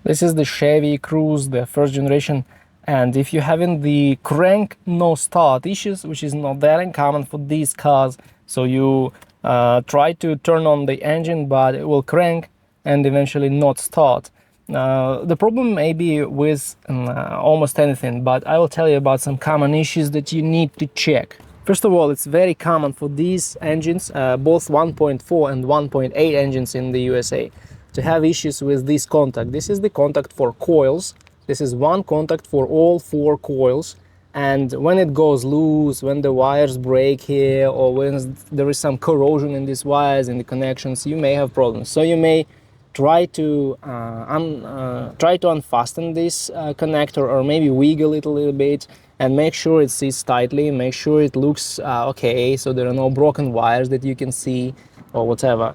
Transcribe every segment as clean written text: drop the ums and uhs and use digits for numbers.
This is the Chevy Cruze, the first generation, and if you're having the crank no start issues, which is not that uncommon for these cars, so you try to turn on the engine but it will crank and eventually not start. The problem may be with almost anything, but I will tell you about some common issues that you need to check. First of all, it's very common for these engines, both 1.4 and 1.8 engines in the USA, to have issues with this contact. This is the contact for coils. This is one contact for all four coils. And when it goes loose, when the wires break here, or when there is some corrosion in these wires, in the connections, you may have problems. So you may try to unfasten this connector, or maybe wiggle it a little bit and make sure it sits tightly, make sure it looks okay, so there are no broken wires that you can see or whatever.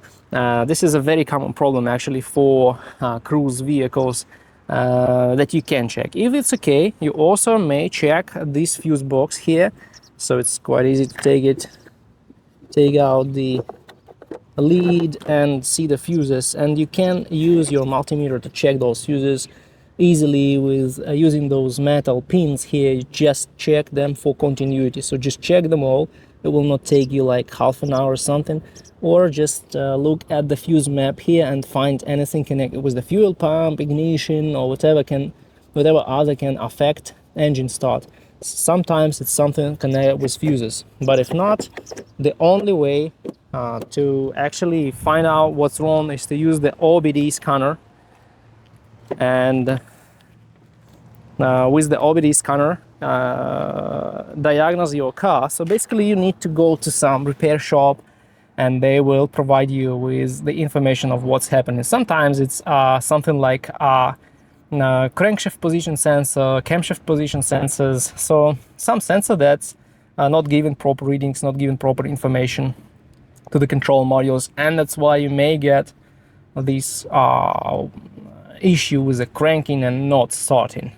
This is a very common problem actually for cruise vehicles that you can check. If it's okay, you also may check this fuse box here. So it's quite easy to take out the lead and see the fuses, and you can use your multimeter to check those fuses easily with using those metal pins here. You just check them for continuity, so just check them all. It will not take you like half an hour or something, or just look at the fuse map here and find anything connected with the fuel pump, ignition, or whatever other can affect engine start. Sometimes it's something connected with fuses, but if not, the only way to actually find out what's wrong is to use the OBD scanner. And with the OBD scanner, diagnose your car. So basically you need to go to some repair shop and they will provide you with the information of what's happening. Sometimes it's something like crankshaft position sensor, camshaft position sensors, so some sensor that's not giving proper readings, not giving proper information to the control modules, and that's why you may get this issue with the cranking and not starting.